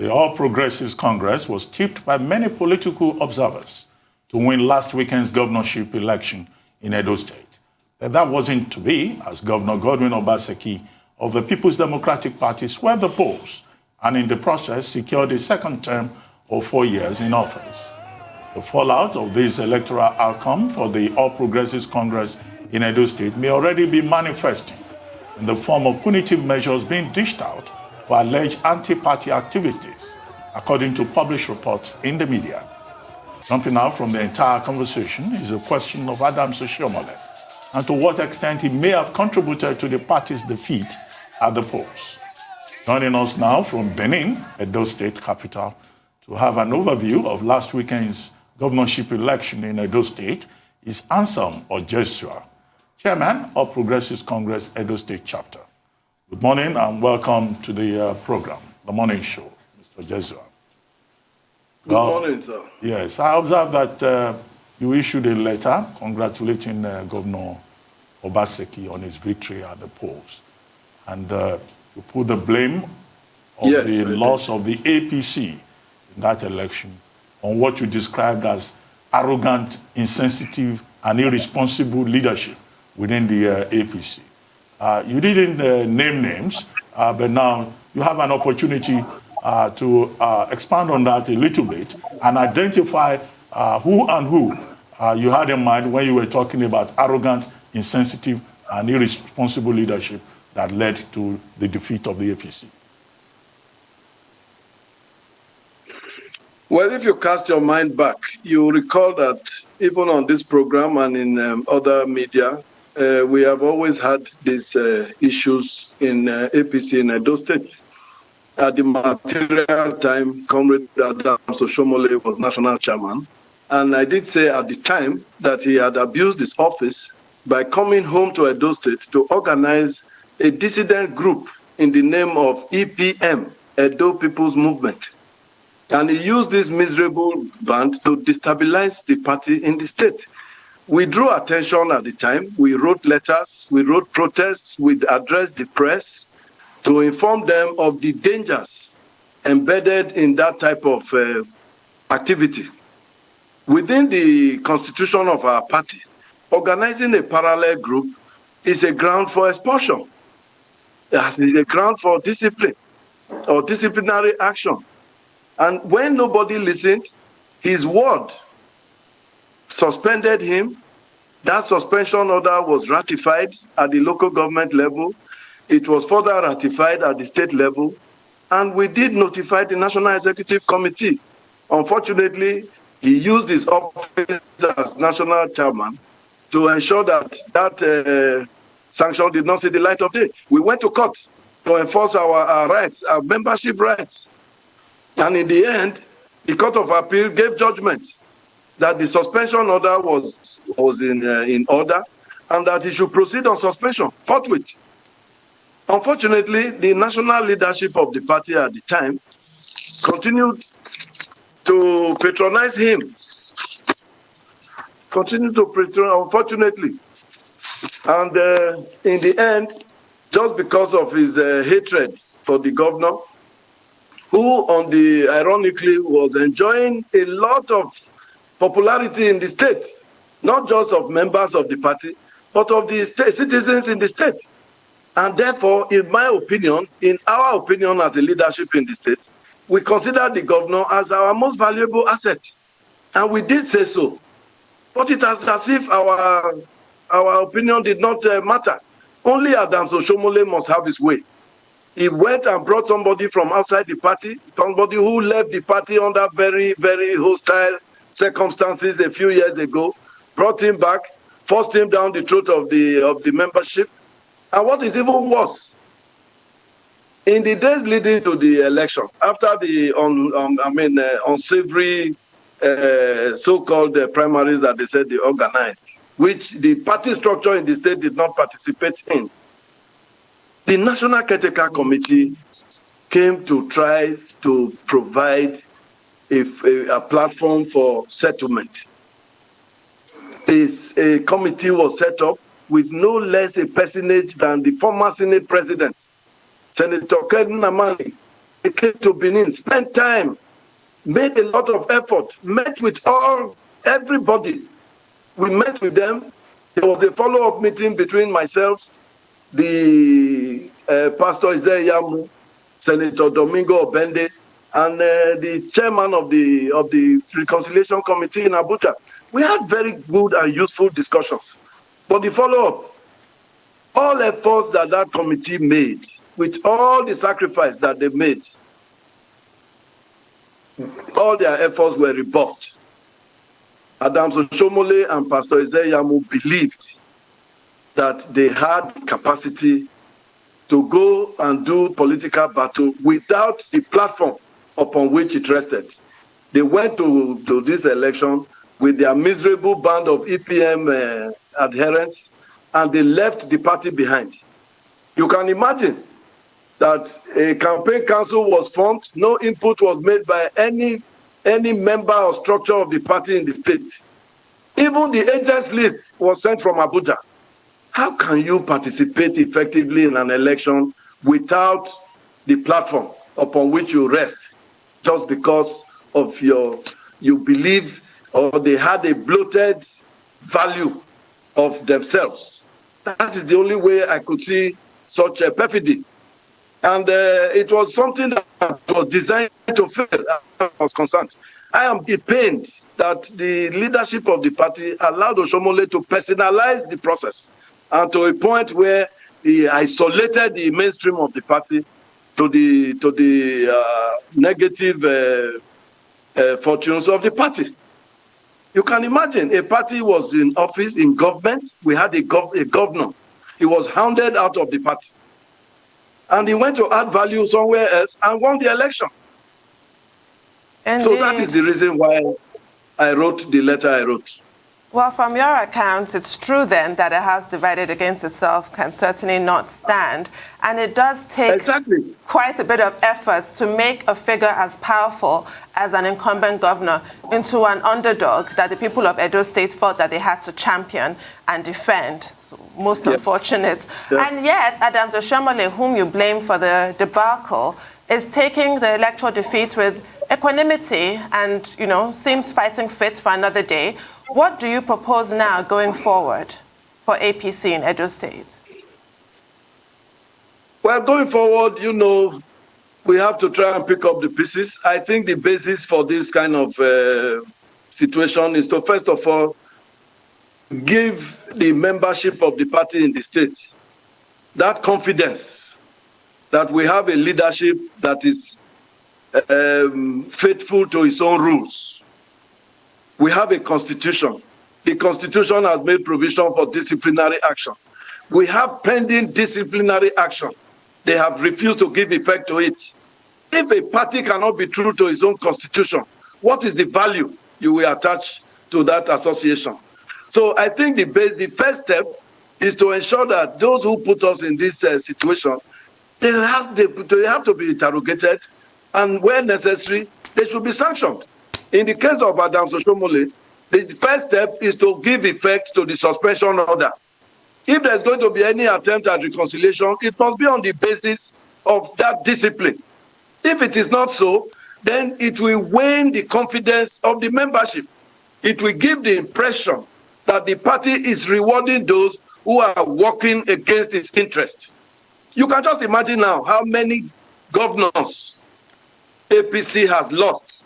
The All Progressives Congress was tipped by many political observers to win last weekend's governorship election in Edo State. But that wasn't to be, as Governor Godwin Obaseki of the People's Democratic Party swept the polls and in the process secured a second term of 4 years in office. The fallout of this electoral outcome for the All Progressives Congress in Edo State may already be manifesting in the form of punitive measures being dished out for alleged anti-party activities, according to published reports in the media. Jumping out from the entire conversation is a question of Oshiomhole and to what extent he may have contributed to the party's defeat at the polls. Joining us now from Benin, Edo State capital, to have an overview of last weekend's governorship election in Edo State is Anselm Ojezua, Chairman of Progressives Congress Edo State Chapter. Good morning and welcome to the program, The Morning Show, Mr. Ojezua. Good morning, sir. Yes, I observed that you issued a letter congratulating Governor Obaseki on his victory at the polls. And you put the blame of the loss of the APC in that election on what you described as arrogant, insensitive, and irresponsible leadership within the APC. You didn't name names, but now you have an opportunity to expand on that a little bit and identify who you had in mind when you were talking about arrogant, insensitive, and irresponsible leadership that led to the defeat of the APC. Well, if you cast your mind back, you recall that even on this program and in other media, we have always had these issues in APC in Edo State. At the material time, Comrade Oshiomhole was national chairman. And I did say at the time that he had abused his office by coming home to Edo State to organize a dissident group in the name of EPM, Edo People's Movement. And he used this miserable band to destabilize the party in the state. We drew attention at the time. We wrote letters, we wrote protests, we addressed the press to inform them of the dangers embedded in that type of activity. Within the constitution of our party, organizing a parallel group is a ground for expulsion. It is a ground for discipline or disciplinary action. And when nobody listened, his ward suspended him. That suspension order was ratified at the local government level. It was further ratified at the state level. And we did notify the National Executive Committee. Unfortunately, he used his office as national chairman to ensure that that sanction did not see the light of day. We went to court to enforce our rights, our membership rights. And in the end, the Court of Appeal gave judgment that the suspension order was in order and that he should proceed on suspension forthwith. Unfortunately, the national leadership of the party at the time continued to patronize him. Unfortunately. And in the end, just because of his hatred for the governor, who ironically was enjoying a lot of popularity in the state, not just of members of the party, but of the citizens in the state. And therefore, in my opinion, in our opinion as a leadership in the state, we consider the governor as our most valuable asset. And we did say so. But it is as if our opinion did not matter. Only Adams Oshiomhole must have his way. He went and brought somebody from outside the party, somebody who left the party under very, very hostile circumstances a few years ago, brought him back, forced him down the throat of the membership. And what is even worse, in the days leading to the election, after the unsavory so-called primaries that they said they organized, which the party structure in the state did not participate in, the National Caretaker Committee came to try to provide a platform for settlement. A committee was set up with no less a personage than the former Senate President, Senator Ken Namani, came to Benin, spent time, made a lot of effort, met with everybody. We met with them. There was a follow-up meeting between myself, the Pastor Izeyamu, Senator Domingo Obende, and the chairman of the Reconciliation Committee in Abuja. We had very good and useful discussions. But the follow-up, all efforts that committee made, with all the sacrifice that they made, all their efforts were rebuffed. Adams Oshiomhole and Pastor Izeyamu believed that they had capacity to go and do political battle without the platform upon which it rested. They went to this election with their miserable band of EPM adherents, and they left the party behind. You can imagine that a campaign council was formed, no input was made by any member or structure of the party in the state. Even the agents list was sent from Abuja. How can you participate effectively in an election without the platform upon which you rest, just because of you believe, or they had a bloated value of themselves? That is the only way I could see such a perfidy. And it was something that was designed to fail, as I was concerned. I am pained that the leadership of the party allowed Oshiomhole to personalize the process, and to a point where he isolated the mainstream of the party to the negative fortunes of the party. You can imagine, a party was in office, in government. We had a governor. He was hounded out of the party. And he went to add value somewhere else and won the election. Indeed. So that is the reason why I wrote the letter I wrote. Well, from your accounts, it's true then that a house divided against itself can certainly not stand. And it does take quite a bit of effort to make a figure as powerful as an incumbent governor into an underdog that the people of Edo State felt that they had to champion and defend. So most unfortunate. Yeah. And yet, Adams Oshiomhole, whom you blame for the debacle, is taking the electoral defeat with equanimity and, seems fighting fit for another day. What do you propose now going forward for APC in Edo State? Well, going forward, we have to try and pick up the pieces. I think the basis for this kind of situation is to, first of all, give the membership of the party in the state that confidence that we have a leadership that is faithful to its own rules. We have a constitution. The constitution has made provision for disciplinary action. We have pending disciplinary action. They have refused to give effect to it. If a party cannot be true to its own constitution, what is the value you will attach to that association? So I think the first step is to ensure that those who put us in this situation, they have to be interrogated, and where necessary, they should be sanctioned. In the case of Adams Oshiomhole, the first step is to give effect to the suspension order. If there's going to be any attempt at reconciliation, it must be on the basis of that discipline. If it is not so, then it will wane the confidence of the membership. It will give the impression that the party is rewarding those who are working against its interest. You can just imagine now how many governors APC has lost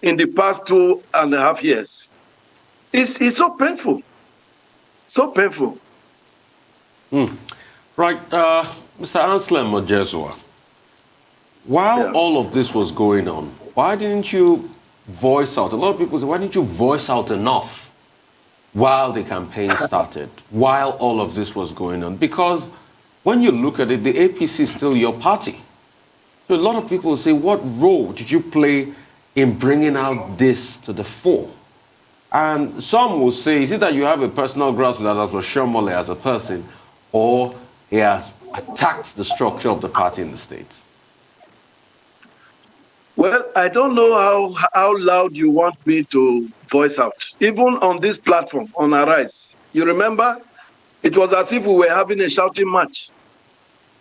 in the past 2.5 years. It's so painful. So painful. Right, Mr. Anselm Ojezua, while all of this was going on, why didn't you voice out? A lot of people say, why didn't you voice out enough while the campaign started, while all of this was going on? Because when you look at it, the APC is still your party. So a lot of people say, what role did you play in bringing out this to the fore? And some will say, is it that you have a personal grasp with Adams Oshiomhole as a person, or he has attacked the structure of the party in the States? Well, I don't know how loud you want me to voice out. Even on this platform, on Arise, you remember, it was as if we were having a shouting match.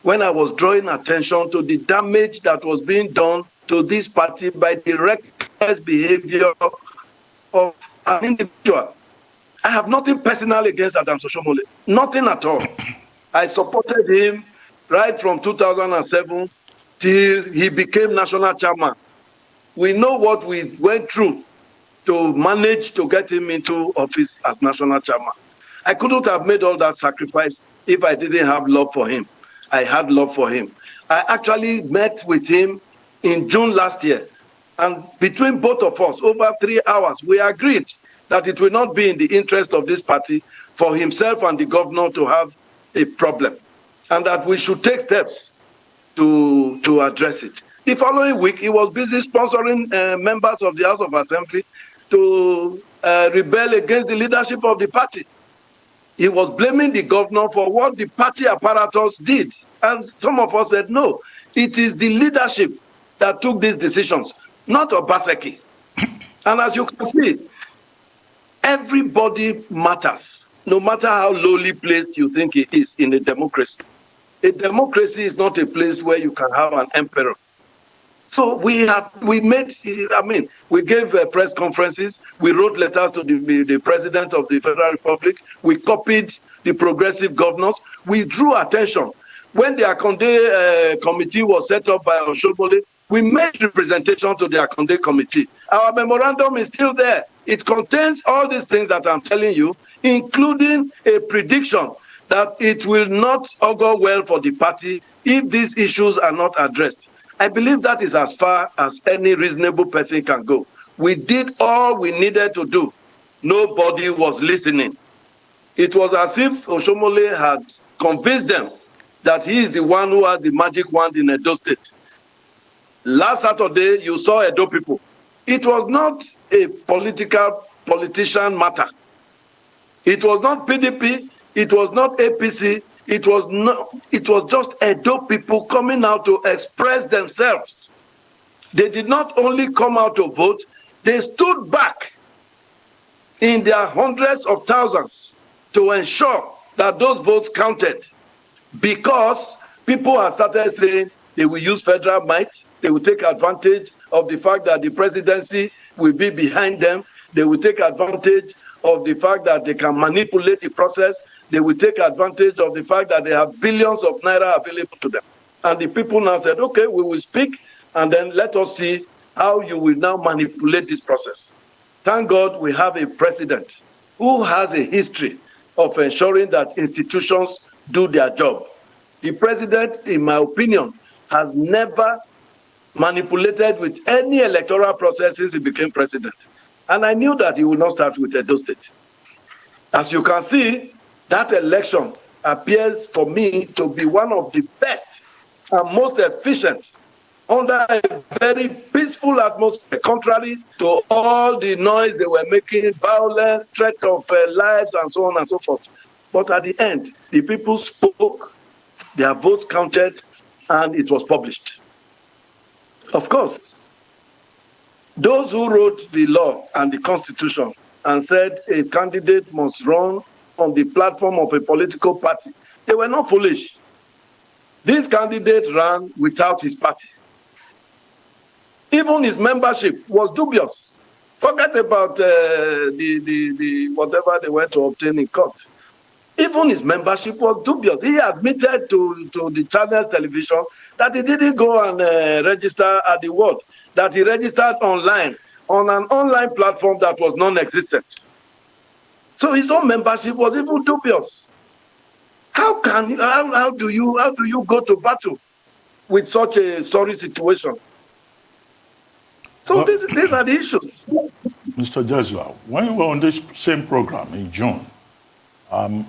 when I was drawing attention to the damage that was being done to this party by the reckless behavior of an individual. I have nothing personal against Anselm Ojezua, nothing at all. I supported him right from 2007 till he became national chairman. We know what we went through to manage to get him into office as national chairman. I couldn't have made all that sacrifice if I didn't have love for him. I had love for him. I actually met with him in June last year. And between both of us, over 3 hours, we agreed that it will not be in the interest of this party for himself and the governor to have a problem, and that we should take steps to address it. The following week, he was busy sponsoring members of the House of Assembly to rebel against the leadership of the party. He was blaming the governor for what the party apparatus did. And some of us said, no, it is the leadership that took these decisions, not Obaseki. And as you can see, everybody matters, no matter how lowly placed you think it is in a democracy. A democracy is not a place where you can have an emperor. So we gave press conferences, we wrote letters to the President of the Federal Republic, we copied the progressive governors, we drew attention. When the Akonde committee was set up by Oshiomhole, we made representation to the Akonde committee. Our memorandum is still there. It contains all these things that I'm telling you, including a prediction that it will not augur well for the party if these issues are not addressed. I believe that is as far as any reasonable person can go. We did all we needed to do. Nobody was listening. It was as if Oshiomhole had convinced them that he is the one who has the magic wand in Edo State. Last Saturday, you saw Edo people. It was not a politician matter. It was not PDP. It was not APC. It was just Edo people coming out to express themselves. They did not only come out to vote, they stood back in their hundreds of thousands to ensure that those votes counted, because people have started saying they will use federal might, they will take advantage of the fact that the presidency will be behind them, they will take advantage of the fact that they can manipulate the process, they will take advantage of the fact that they have billions of naira available to them. And the people now said, okay, we will speak, and then let us see how you will now manipulate this process. Thank God we have a president who has a history of ensuring that institutions do their job. The president, in my opinion, has never manipulated with any electoral process since he became president. And I knew that he would not start with Edo State. As you can see, that election appears for me to be one of the best and most efficient under a very peaceful atmosphere, contrary to all the noise they were making, violence, threat of lives, and so on and so forth. But at the end, the people spoke, their votes counted, and it was published. Of course, those who wrote the law and the Constitution and said a candidate must run on the platform of a political party, they were not foolish. This candidate ran without his party. Even his membership was dubious. Forget about the whatever they went to obtain in court. Even his membership was dubious. He admitted to the channel's television that he didn't go and register at the ward, that he registered online on an online platform that was non-existent. So his own membership was even dubious. How do you go to battle with such a sorry situation? So these are the issues. Mr. Ojezua, when you were on this same program in June,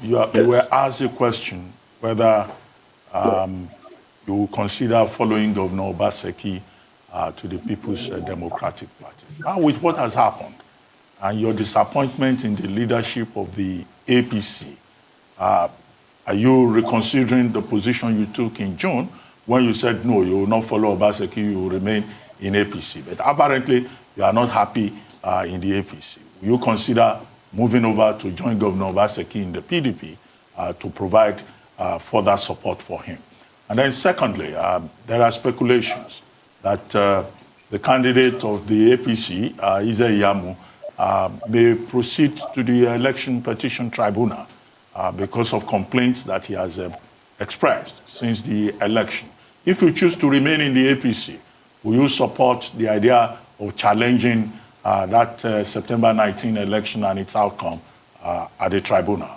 you were asked a question whether you will consider following Governor Obaseki to the People's Democratic Party. Now, with what has happened and your disappointment in the leadership of the APC, are you reconsidering the position you took in June when you said, no, you will not follow Obaseki, you will remain in APC? But apparently, you are not happy in the APC. Will you consider moving over to join Governor Obaseki in the PDP to provide further support for him? And then secondly, there are speculations that the candidate of the APC, Yamu, may proceed to the Election Petition Tribunal because of complaints that he has expressed since the election. If you choose to remain in the APC, will you support the idea of challenging that September 19 election and its outcome at the tribunal?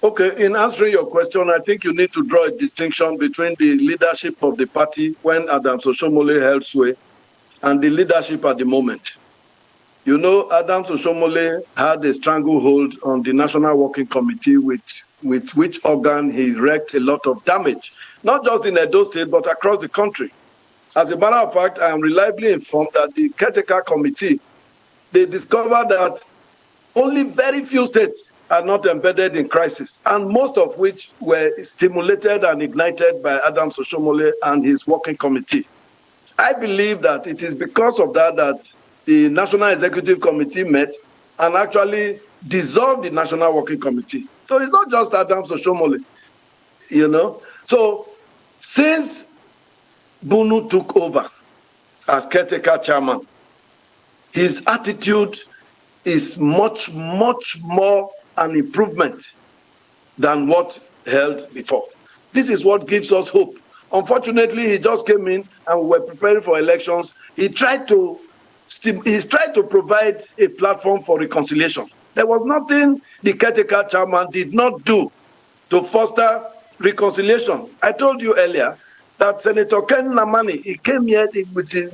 Okay, in answering your question, I think you need to draw a distinction between the leadership of the party when Adams Oshiomhole held sway and the leadership at the moment. You know, Adams Oshiomhole had a stranglehold on the National Working Committee, with which organ he wreaked a lot of damage, not just in Edo State, but across the country. As a matter of fact, I am reliably informed that the caretaker committee, they discovered that only very few states are not embedded in crisis, and most of which were stimulated and ignited by Adams Oshiomhole and his working committee. I believe that it is because of that that the National Executive Committee met and actually dissolved the National Working Committee. So it's not just Adams Oshiomhole, you know. So since Bunu took over as caretaker chairman, his attitude is much, much more an improvement than what held before. This is what gives us hope. Unfortunately, he just came in and we were preparing for elections. He tried to provide a platform for reconciliation. There was nothing the caretaker chairman did not do to foster reconciliation. I told you earlier that Senator Ken Namani, he came here with his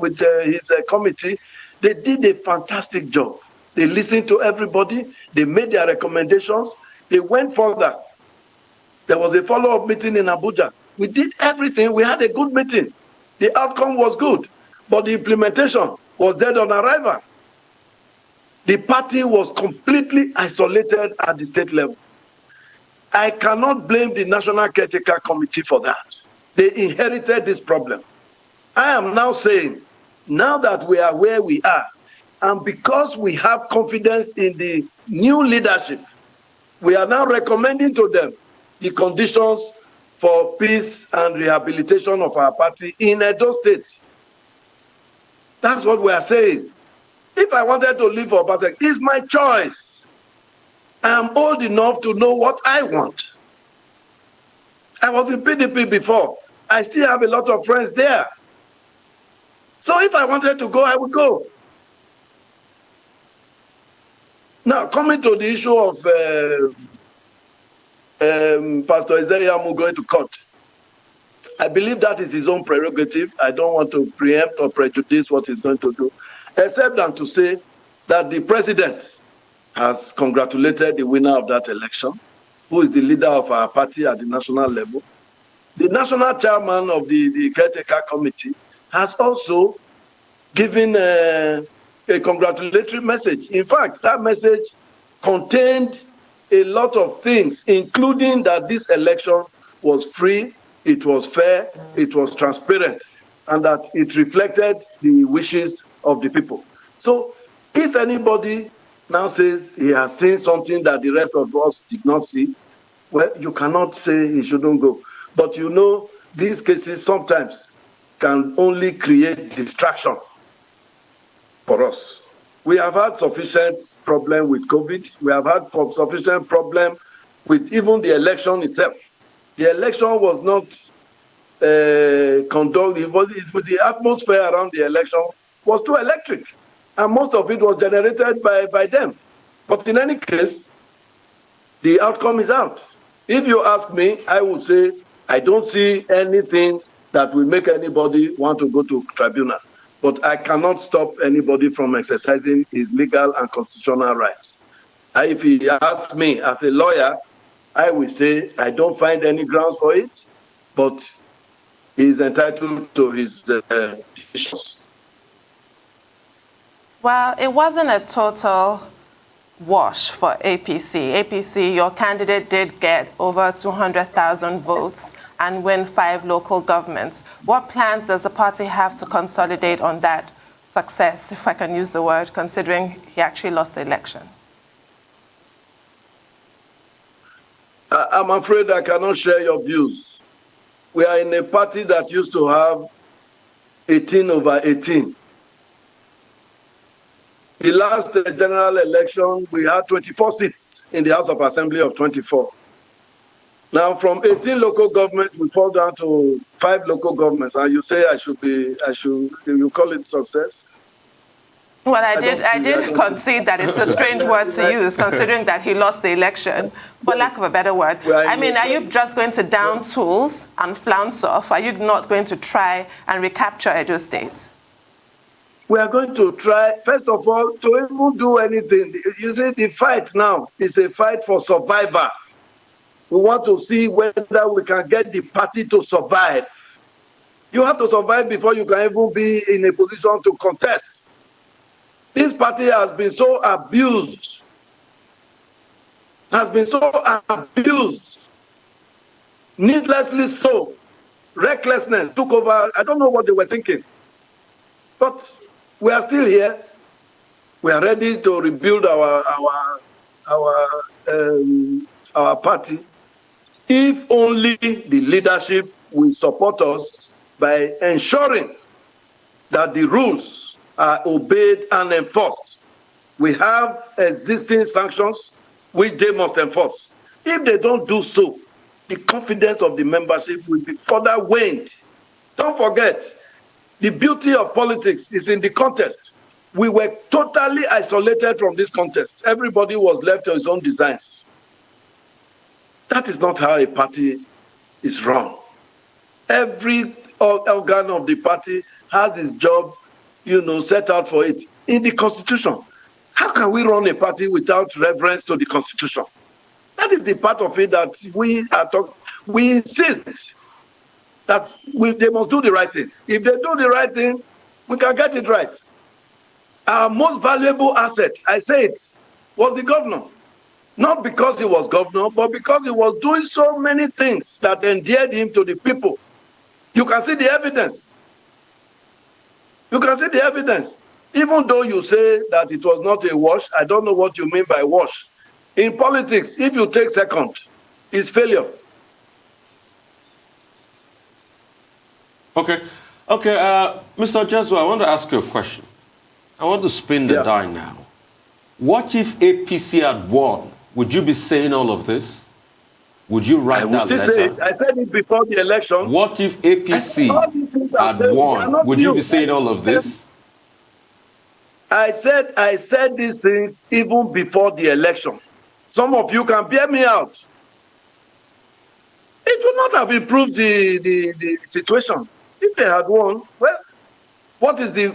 committee. They did a fantastic job. They listened to everybody. They made their recommendations. They went further. There was a follow-up meeting in Abuja. We did everything. We had a good meeting. The outcome was good, but the implementation was dead on arrival. The party was completely isolated at the state level. I cannot blame the National Caretaker Committee for that. They inherited this problem. I am now saying, now that we are where we are, and because we have confidence in the new leadership, we are now recommending to them the conditions for peace and rehabilitation of our party in Edo State. That's what we are saying. If I wanted to live for Obasanjo, it's my choice. I am old enough to know what I want. I was in PDP before. I still have a lot of friends there. So if I wanted to go, I would go. Now, coming to the issue of Pastor Ezeyamu going to court, I believe that is his own prerogative. I don't want to preempt or prejudice what he's going to do, except than to say that the president has congratulated the winner of that election, who is the leader of our party at the national level. The national chairman of the caretaker committee has also given a congratulatory message. In fact, that message contained a lot of things, including that this election was free, it was fair, it was transparent, and that it reflected the wishes of the people. So if anybody now says he has seen something that the rest of us did not see, well, you cannot say he shouldn't go. But you know, these cases sometimes can only create distraction for us. We have had sufficient problem with COVID. We have had sufficient problem with even the election itself. The election was not conducted, with the atmosphere around the election was too electric. And most of it was generated by them. But in any case, the outcome is out. If you ask me, I would say, I don't see anything that will make anybody want to go to tribunal. But I cannot stop anybody from exercising his legal and constitutional rights. If he asks me as a lawyer, I will say I don't find any grounds for it, but he is entitled to his decisions. Well, it wasn't a total wash for APC. APC, your candidate did get over 200,000 votes and win 5 local governments. What plans does the party have to consolidate on that success, if I can use the word, considering he actually lost the election? I'm afraid I cannot share your views. We are in a party that used to have 18/18. The last general election, we had 24 seats in the House of Assembly of 24. Now, from 18 local governments, we fall down to 5 local governments. And you say you call it success? Well, I did concede that it's a strange word to use, considering that he lost the election, for lack of a better word. I mean, are you just going to down tools and flounce off? Are you not going to try and recapture Edo State? We are going to try, first of all, to even do anything. You see, the fight now is a fight for survival. We want to see whether we can get the party to survive. You have to survive before you can even be in a position to contest. This party has been so abused, needlessly so. Recklessness took over. I don't know what they were thinking. But we are still here. We are ready to rebuild our party, if only the leadership will support us by ensuring that the rules are obeyed and enforced. We have existing sanctions which they must enforce. If they don't do so, the confidence of the membership will be further waned. Don't forget, the beauty of politics is in the contest. We were totally isolated from this contest. Everybody was left to his own designs. That is not how a party is run. Every organ of the party has its job, set out for it in the Constitution. How can we run a party without reverence to the Constitution? That is the part of it that we insist that they must do the right thing. If they do the right thing, we can get it right. Our most valuable asset, I say it, was the governor. Not because he was governor, but because he was doing so many things that endeared him to the people. You can see the evidence. Even though you say that it was not a wash, I don't know what you mean by wash. In politics, if you take second, it's failure. Okay, Mr. Ojezua, I want to ask you a question. I want to spin the die now. What if APC had won? Would you be saying all of this? Would you write that letter? I said it before the election. What if APC had won? Would you be saying all of this? I said these things even before the election. Some of you can bear me out. It would not have improved the situation if they had won. Well, what is the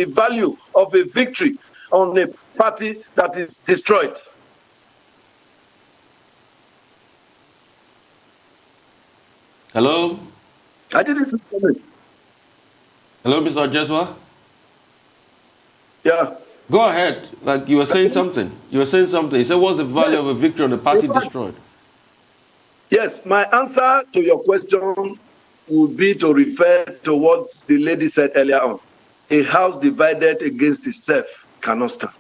value of a victory on a party that is destroyed? Hello? I didn't see it. Hello, Mr. Ojezua? Yeah. Go ahead. Like you were saying something. You said, what's the value of a victory on a party destroyed? Yes, my answer to your question would be to refer to what the lady said earlier on. A house divided against itself cannot stand.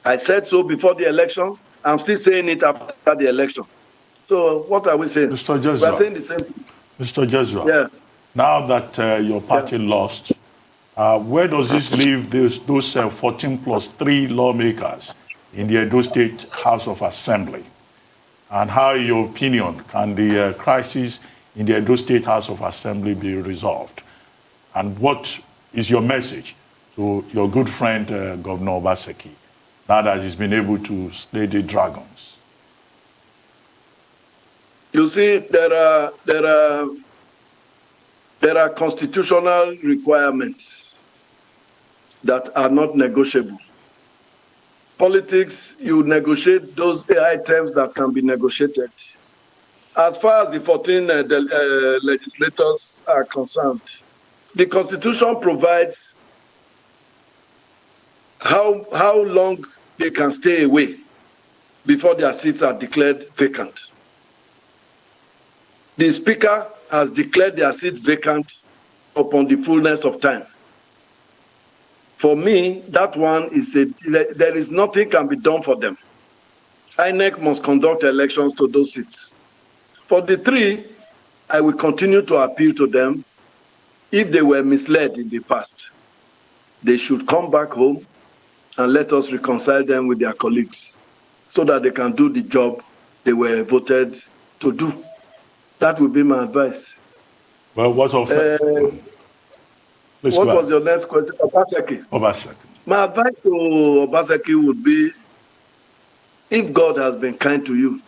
I said so before the election. I'm still saying it after the election. So what are we saying? Mr. Ojezua, we are saying the same thing. Mr. Ojezua, now that your party lost, where does this leave those 14 plus 3 lawmakers in the Edo State House of Assembly? And how, in your opinion, can the crisis in the Edo State House of Assembly be resolved? And what is your message to your good friend, Governor Obaseki, now that he's been able to slay the dragons? You see, there are constitutional requirements that are not negotiable. Politics, you negotiate those items that can be negotiated. As far as the 14 legislators are concerned, the Constitution provides how long they can stay away before their seats are declared vacant. The Speaker has declared their seats vacant upon the fullness of time. For me, that one is there is nothing can be done for them. INEC must conduct elections to those seats. For the 3, I will continue to appeal to them. If they were misled in the past, they should come back home and let us reconcile them with their colleagues so that they can do the job they were voted to do. That would be my advice. Well, what was your next question? Obaseki. My advice to Obaseki would be, if God has been kind to you,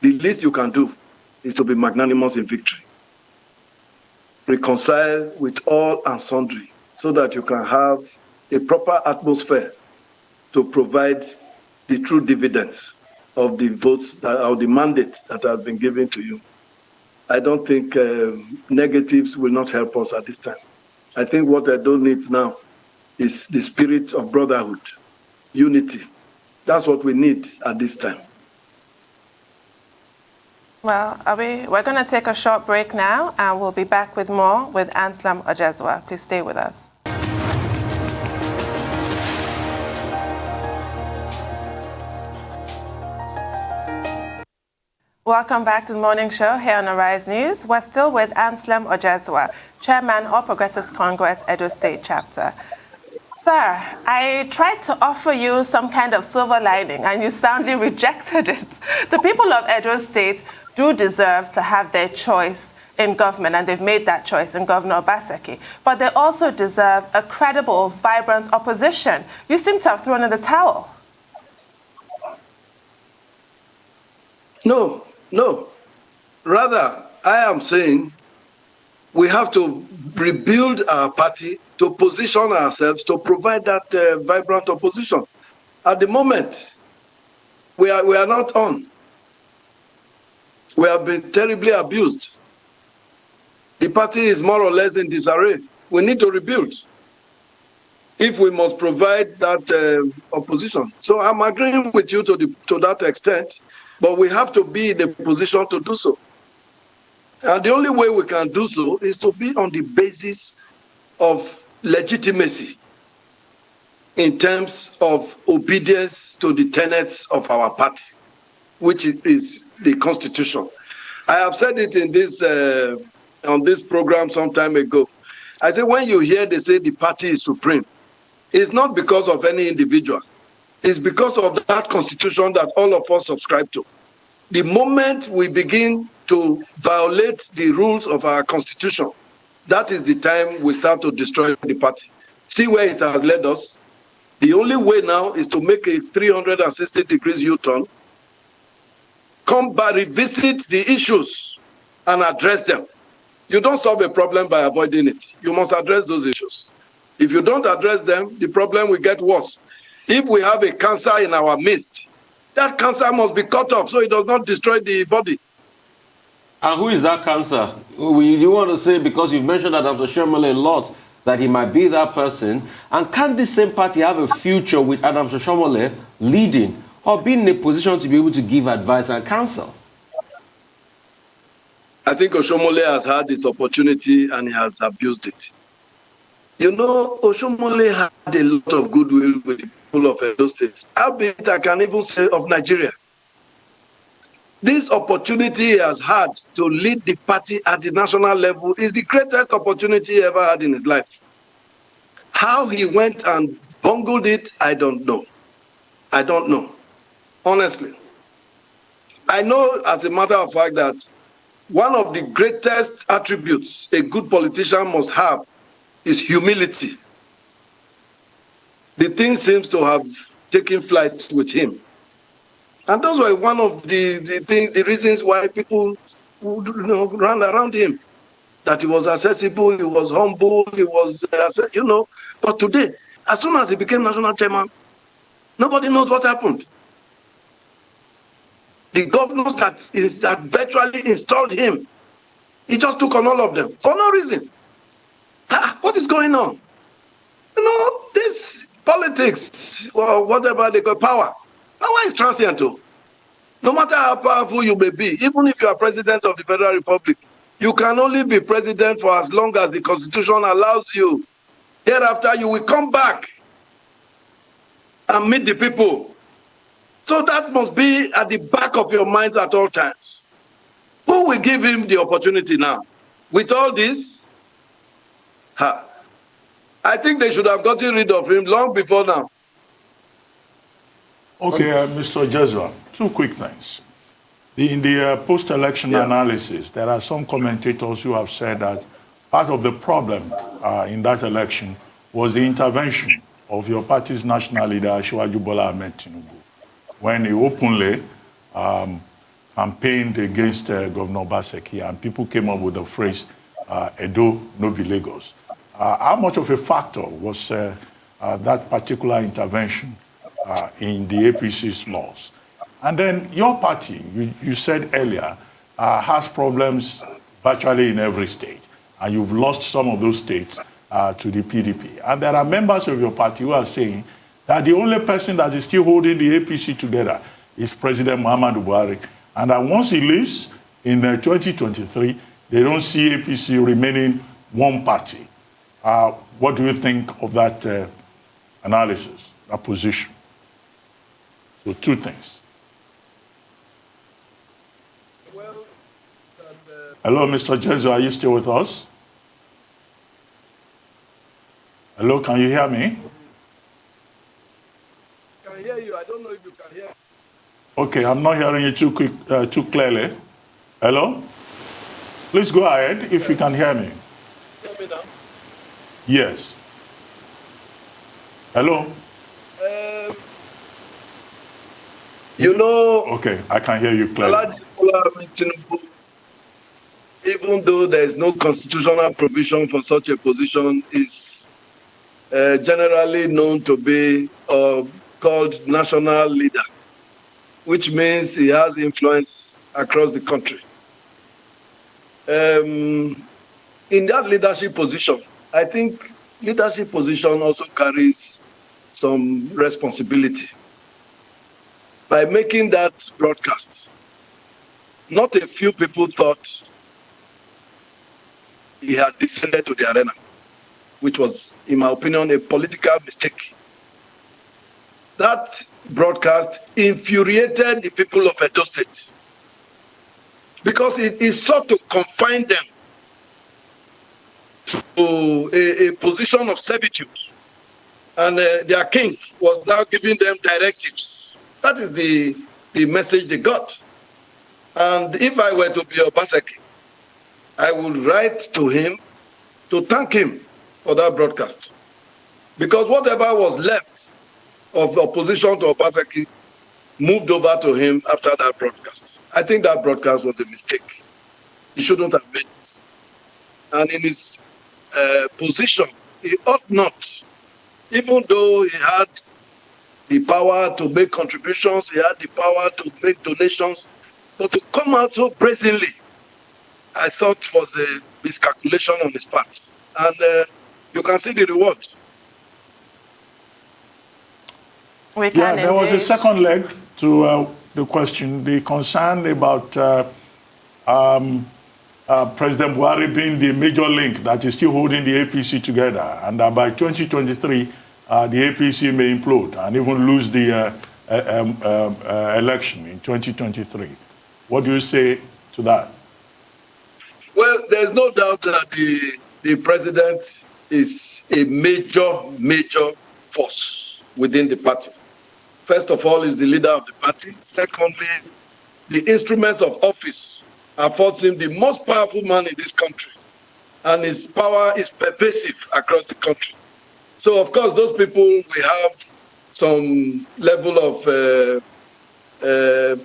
the least you can do is to be magnanimous in victory. Reconcile with all and sundry so that you can have a proper atmosphere to provide the true dividends of the votes or the mandate that has been given to you. I don't think negatives will not help us at this time. I think what Edo needs now is the spirit of brotherhood, unity. That's what we need at this time. Well, we're going to take a short break now, and we'll be back with more with Anselm Ojezua. Please stay with us. Welcome back to the morning show here on Arise News. We're still with Anselm Ojezua, Chairman of Progressives Congress, Edo State Chapter. Sir, I tried to offer you some kind of silver lining, and you soundly rejected it. The people of Edo State do deserve to have their choice in government, and they've made that choice in Governor Obaseki. But they also deserve a credible, vibrant opposition. You seem to have thrown in the towel. No. Rather, I am saying we have to rebuild our party to position ourselves to provide that vibrant opposition. At the moment, we are not on. We have been terribly abused. The party is more or less in disarray. We need to rebuild if we must provide that opposition. So I'm agreeing with you to that extent, but we have to be in a position to do so. And the only way we can do so is to be on the basis of legitimacy in terms of obedience to the tenets of our party, which is the Constitution. I have said it in this on this program some time ago. I say when you hear they say the party is supreme, it's not because of any individual. It's because of that Constitution that all of us subscribe to. The moment we begin to violate the rules of our Constitution, that is the time we start to destroy the party. See where it has led us? The only way now is to make a 360 degrees U-turn, come back, revisit the issues, and address them. You don't solve a problem by avoiding it. You must address those issues. If you don't address them, the problem will get worse. If we have a cancer in our midst, that cancer must be cut off so it does not destroy the body. And who is that cancer? You want to say, because you've mentioned that Oshiomhole a lot, that he might be that person. And can the same party have a future with Oshiomhole leading or being in a position to be able to give advice and counsel? I think Oshiomhole has had this opportunity and he has abused it. You know, Oshiomhole had a lot of goodwill with the people of Edo State. Albeit I can even say of Nigeria. This opportunity he has had to lead the party at the national level is the greatest opportunity he ever had in his life. How he went and bungled it, I don't know. I don't know, honestly. I know as a matter of fact that one of the greatest attributes a good politician must have is humility. The thing seems to have taken flight with him. And those were one of the reasons why people ran around him. That he was accessible, he was humble, he was, But today, as soon as he became national chairman, nobody knows what happened. The governors that virtually installed him, he just took on all of them for no reason. What is going on? This politics, or whatever they call power is transient too. No matter how powerful you may be, even if you are president of the Federal Republic, you can only be president for as long as the Constitution allows you. Thereafter, you will come back and meet the people So that must be at the back of your minds at all times. Who will give him the opportunity now? With all this, I think they should have gotten rid of him long before now. Okay, Mr. Ojezua, two quick things. In the post-election analysis, there are some commentators who have said that part of the problem in that election was the intervention of your party's national leader, Asiwaju Bola Ahmed Tinubu, when he openly campaigned against Governor Obaseki, and people came up with the phrase, Edo no be Lagos. How much of a factor was that particular intervention in the APC's laws? And then your party, you said earlier, has problems virtually in every state, and you've lost some of those states to the PDP. And there are members of your party who are saying that the only person that is still holding the APC together is President Muhammadu Buhari, and that once he leaves in 2023, they don't see APC remaining one party. What do you think of that analysis, that position? So two things. Hello, Mr. Ojezua, are you still with us? Hello, can you hear me? I can hear you. I don't know if you can hear me. Okay, I'm not hearing you too clearly. Hello? Please go ahead if you can hear me. Hear me now? Yes. Hello? You know... Okay, I can hear you clearly. Even though there is no constitutional provision for such a position, is generally known to be called national leader, which means he has influence across the country. In that leadership position, I think leadership position also carries some responsibility. By making that broadcast, not a few people thought he had descended to the arena, which was, in my opinion, a political mistake. That broadcast infuriated the people of Edo State because it sought to confine them to a position of servitude, and their king was now giving them directives. That is the message they got. And if I were to be Obaseki, I would write to him to thank him for that broadcast. Because whatever was left of the opposition to Obaseki moved over to him after that broadcast. I think that broadcast was a mistake. He shouldn't have made it. And in his position, he ought not, even though he had the power to make contributions, he had the power to make donations, but to come out so brazenly, I thought was a miscalculation on his part. And you can see the reward. There was a second leg to the question, the concern about President Buhari being the major link that is still holding the APC together, and that by 2023, the APC may implode and even lose the election in 2023. What do you say to that? Well, there's no doubt that the president is a major force within the party. First of all, he's the leader of the party. Secondly, the instruments of office affords him the most powerful man in this country, and his power is pervasive across the country. So, of course, those people will have some level of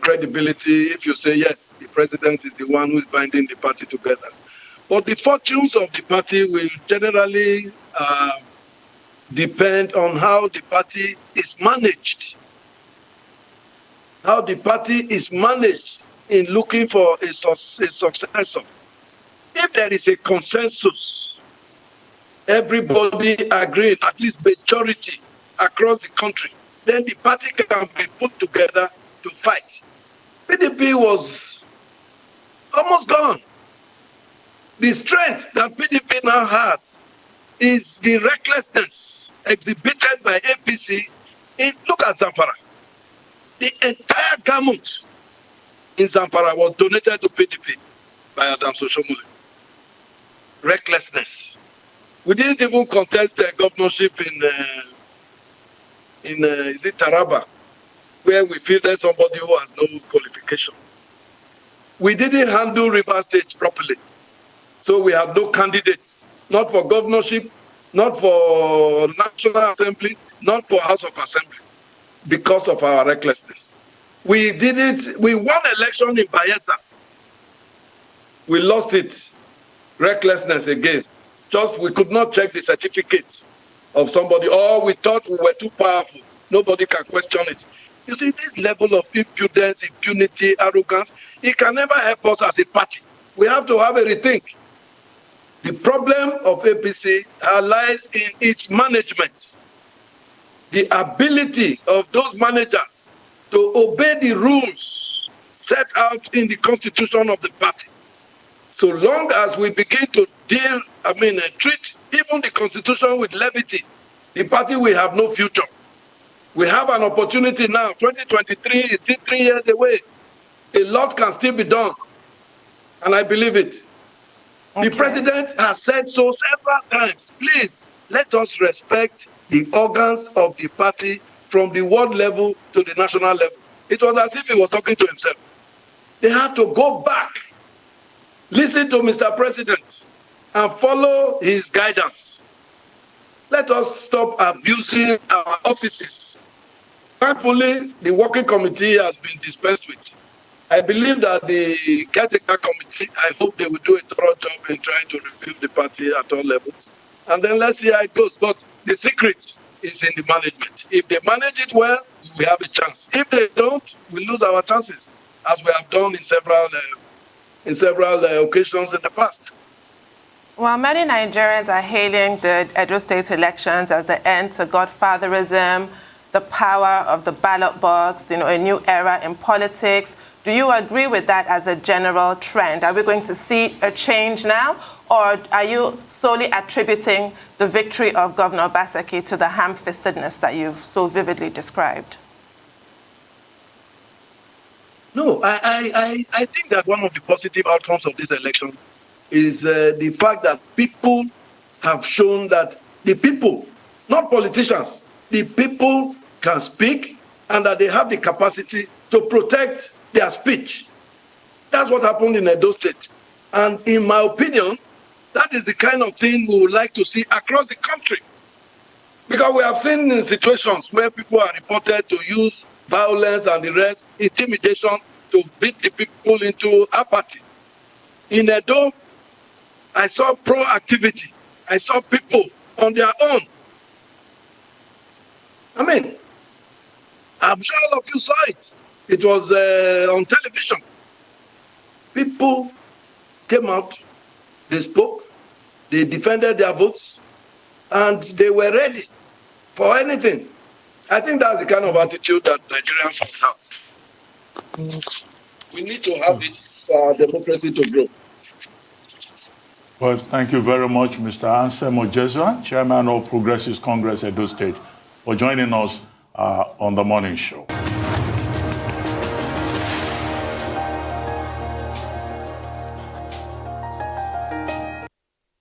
credibility if you say, yes, the president is the one who is binding the party together. But the fortunes of the party will generally depend on how the party is managed. How the party is managed in looking for a successor. If there is a consensus, everybody agreeing, at least majority across the country, then the party can be put together to fight. PDP was almost gone. The strength that PDP now has is the recklessness exhibited by APC. Look at Zamfara. The entire gamut in Zamfara was donated to PDP by Oshiomhole. Recklessness. We didn't even contest the governorship in is it Taraba, where we fielded somebody who has no qualification. We didn't handle River State properly. So we have no candidates, not for governorship, not for National Assembly, not for House of Assembly, because of our recklessness. We won election in Bayelsa. We lost it. Recklessness again. Just we could not check the certificate of somebody, or we thought we were too powerful. Nobody can question it. You see, this level of impudence, impunity, arrogance, it can never help us as a party. We have to have a rethink. The problem of APC lies in its management. The ability of those managers to obey the rules set out in the constitution of the party. So long as we begin to treat even the constitution with levity, the party will have no future. We have an opportunity now. 2023 is still 3 years away. A lot can still be done. And I believe it. Okay. The president has said so several times. Please, let us respect the organs of the party from the world level to the national level. It was as if he was talking to himself. They have to go back, listen to Mr. President, and follow his guidance. Let us stop abusing our offices. Thankfully, the working committee has been dispensed with. I believe that the caretaker committee, I hope they will do a thorough job in trying to review the party at all levels. And then let's see how it goes. But the secret is in the management. If they manage it well, we have a chance. If they don't, we lose our chances, as we have done in several occasions in the past. Well, many Nigerians are hailing the Edo State elections as the end to godfatherism, the power of the ballot box, a new era in politics. Do you agree with that as a general trend? Are we going to see a change now, or are you solely attributing the victory of Governor Obaseki to the ham-fistedness that you've so vividly described? No, I think that one of the positive outcomes of this election is the fact that people have shown that the people, not politicians, the people can speak and that they have the capacity to protect their speech. That's what happened in Edo State. And in my opinion, that is the kind of thing we would like to see across the country. Because we have seen in situations where people are reported to use violence and the rest, intimidation, to beat the people into apathy. In Edo, I saw proactivity. I saw people on their own. I'm sure all of you saw it. It was on television. People came out, they spoke, they defended their votes, and they were ready for anything. I think that's the kind of attitude that Nigerians should have. We need to have it for our democracy to grow. Well, thank you very much, Mr. Anselm Ojezua, Chairman of Progressive Congress, Edo State, for joining us on the morning show.